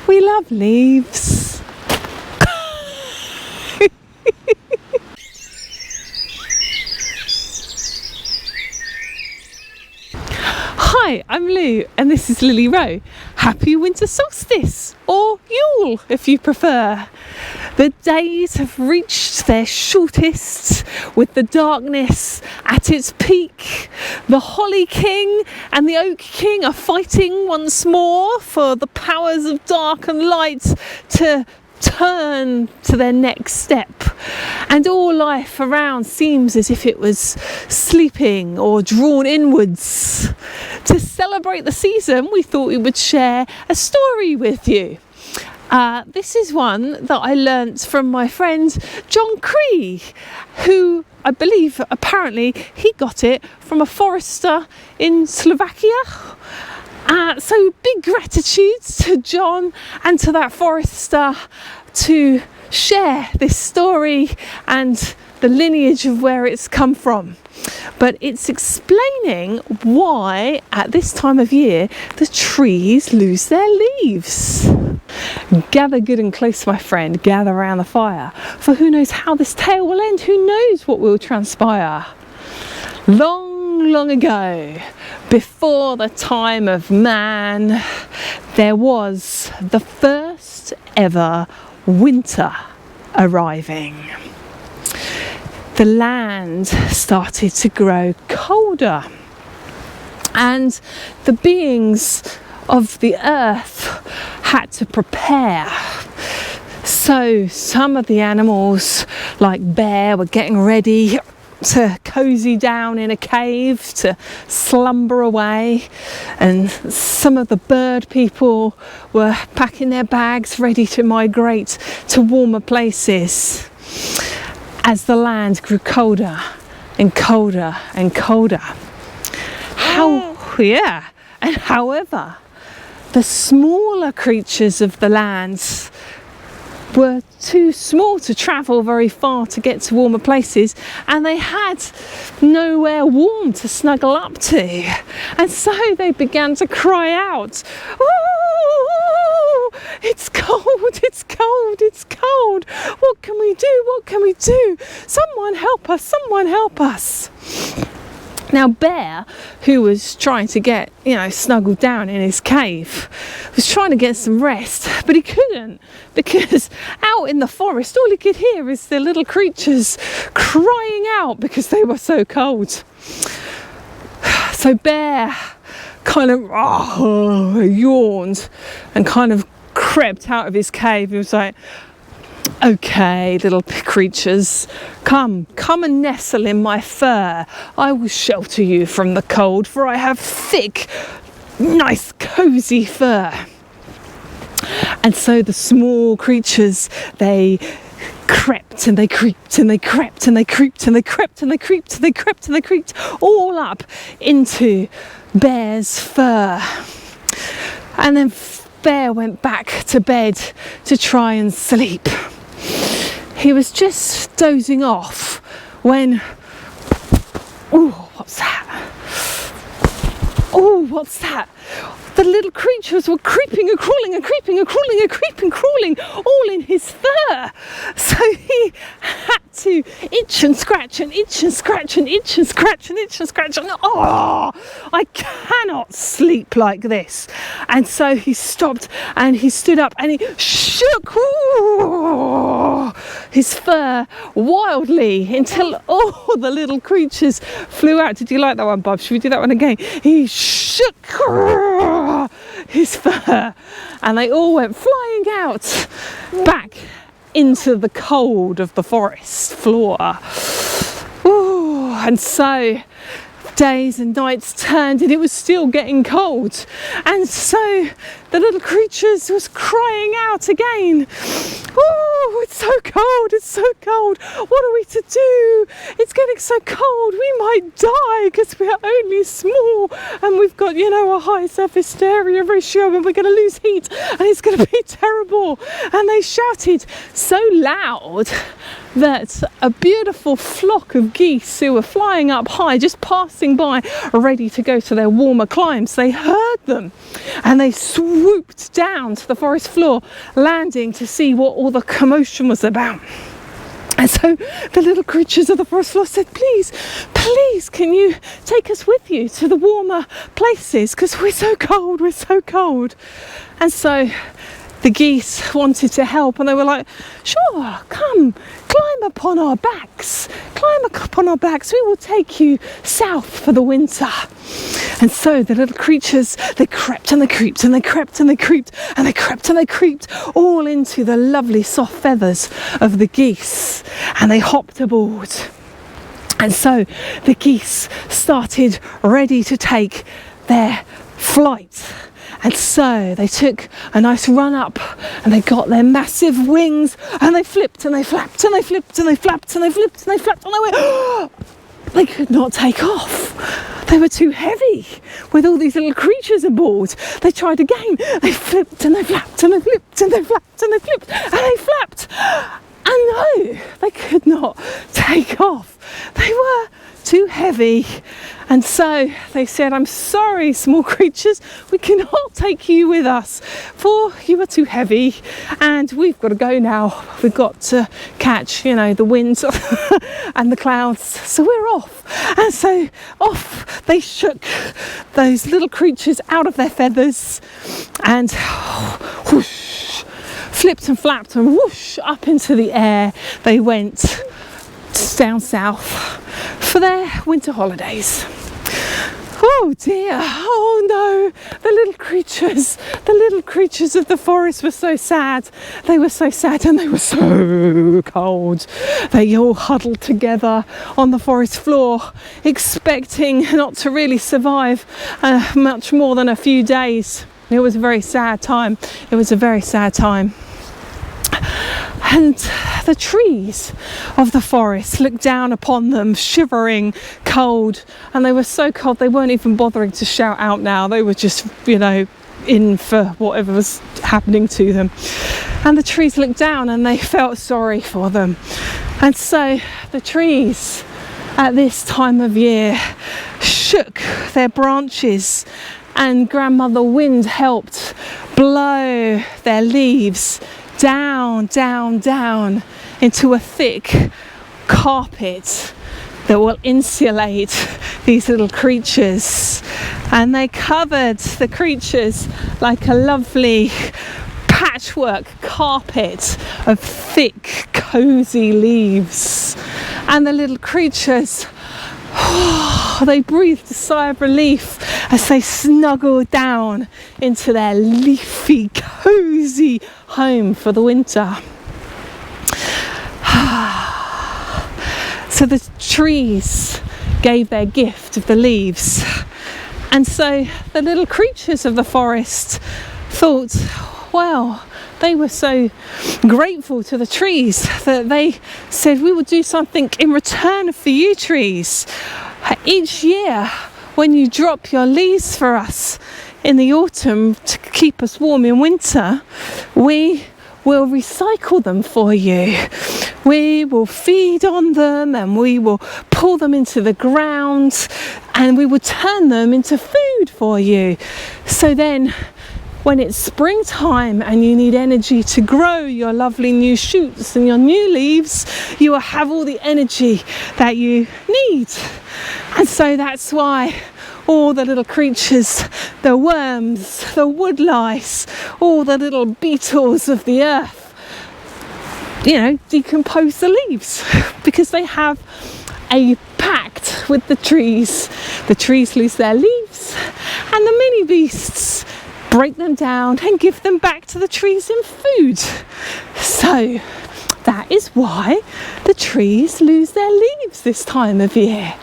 We love leaves. Hi, I'm Lou and this is Lily Rowe. Happy Winter Solstice, or Yule if you prefer. The days have reached their shortest with the darkness at its peak. The Holly King and the Oak King are fighting once more for the powers of dark and light to turn to their next step, and all life around seems as if it was sleeping or drawn inwards. To celebrate the season, we thought we would share a story with you. This is one that I learnt from my friend John Cree, who I believe apparently he got it from a forester in Slovakia. So big gratitude to John and to that forester to share this story and the lineage of where it's come from. But it's explaining why at this time of year the trees lose their leaves. Gather good and close, my friend, gather around the fire, for who knows how this tale will end, who knows what will transpire. Long ago, before the time of man, there was the first ever winter arriving. The land started to grow colder, and the beings of the earth had to prepare. So some of the animals, like bear, were getting ready to cozy down in a cave to slumber away, and some of the bird people were packing their bags ready to migrate to warmer places as the land grew colder and colder and colder. However, the smaller creatures of the land were too small to travel very far to get to warmer places, and they had nowhere warm to snuggle up to, and so they began to cry out, "Ooh, it's cold, it's cold, it's cold. What can we do? What can we do? Someone help us, someone help us." Now Bear, who was trying to get, snuggled down in his cave, was trying to get some rest, but he couldn't, because out in the forest all he could hear is the little creatures crying out because they were so cold. So Bear kind of yawned and kind of crept out of his cave. He was like, "Okay, little creatures, come and nestle in my fur. I will shelter you from the cold, for I have thick, nice, cozy fur." And so the small creatures, they crept and they creeped and they crept and they creeped and they crept and they creeped and they crept and they creeped all up into Bear's fur. And then Bear went back to bed to try and sleep. He was just dozing off when, what's that? What's that? The little creatures were creeping and crawling and creeping and crawling and creeping, crawling, all in his fur. So he had to itch and scratch and itch and scratch and itch and scratch and itch and scratch. And I cannot sleep like this. And so he stopped and he stood up and he shook his fur wildly until all the little creatures flew out. Did you like that one, Bob? Should we do that one again? He shook his fur and they all went flying out back into the cold of the forest floor. And so days and nights turned and it was still getting cold, and so the little creatures was crying out again, "Oh, it's so cold, it's so cold, what are we to do? It's getting so cold, we might die because we are only small and we've got, a high surface area ratio and we're going to lose heat and it's going to be terrible." And they shouted so loud that a beautiful flock of geese who were flying up high, just passing by, ready to go to their warmer climes, they heard them and they swooped down to the forest floor, landing to see what all the commotion was about. And so the little creatures of the forest floor said, please, please, can you take us with you to the warmer places? Because we're so cold, we're so cold. And so the geese wanted to help, and they were like, sure, come, climb upon our backs. Climb upon our backs. We will take you south for the winter. And so the little creatures, they crept and they creeped and they crept and they creeped and they crept and they creeped all into the lovely soft feathers of the geese. And they hopped aboard. And so the geese started ready to take their flight. And so they took a nice run up and they got their massive wings and they flipped and they flapped and they flipped and they flapped and they flipped and they flapped and they went, oh! They could not take off. They were too heavy with all these little creatures aboard. They tried again. They flipped and they flapped and they flipped and they flapped and they flipped and they flapped. And no, they could not take off. They were too heavy. And so they said, I'm sorry, small creatures, we cannot take you with us, for you are too heavy and we've got to go now. We've got to catch, the winds and the clouds. So we're off. And so off they shook those little creatures out of their feathers and whoosh, flipped and flapped and whoosh, up into the air they went down south for their winter holidays. Oh dear, oh no, the little creatures of the forest were so sad. They were so sad and they were so cold. They all huddled together on the forest floor, expecting not to really survive much more than a few days. It was a very sad time. It was a very sad time. And the trees of the forest looked down upon them, shivering, cold, and they were so cold they weren't even bothering to shout out now. They were just, in for whatever was happening to them. And the trees looked down and they felt sorry for them. And so the trees at this time of year shook their branches, and Grandmother Wind helped blow their leaves down, down, down into a thick carpet that will insulate these little creatures. And they covered the creatures like a lovely patchwork carpet of thick, cozy leaves. And the little creatures, they breathed a sigh of relief as they snuggled down into their leafy, cozy home for the winter. So the trees gave their gift of the leaves. And so the little creatures of the forest thought, well, they were so grateful to the trees that they said, we will do something in return for you trees. Each year when you drop your leaves for us in the autumn to keep us warm in winter, we will recycle them for you. We will feed on them and we will pull them into the ground and we will turn them into food for you. So then when it's springtime and you need energy to grow your lovely new shoots and your new leaves, you will have all the energy that you need. And so that's why all the little creatures, the worms, the wood lice, all the little beetles of the earth, decompose the leaves because they have a pact with the trees. The trees lose their leaves and the mini beasts break them down and give them back to the trees in food. So that is why the trees lose their leaves this time of year.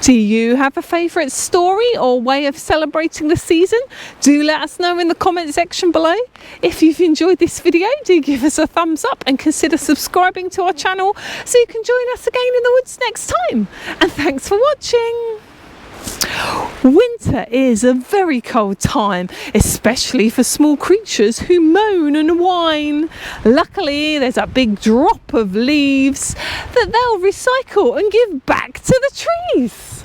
Do you have a favourite story or way of celebrating the season? Do let us know in the comment section below. If you've enjoyed this video, do give us a thumbs up and consider subscribing to our channel so you can join us again in the woods next time. And thanks for watching. Winter is a very cold time, especially for small creatures who moan and whine. Luckily, there's a big drop of leaves that they'll recycle and give back to the trees.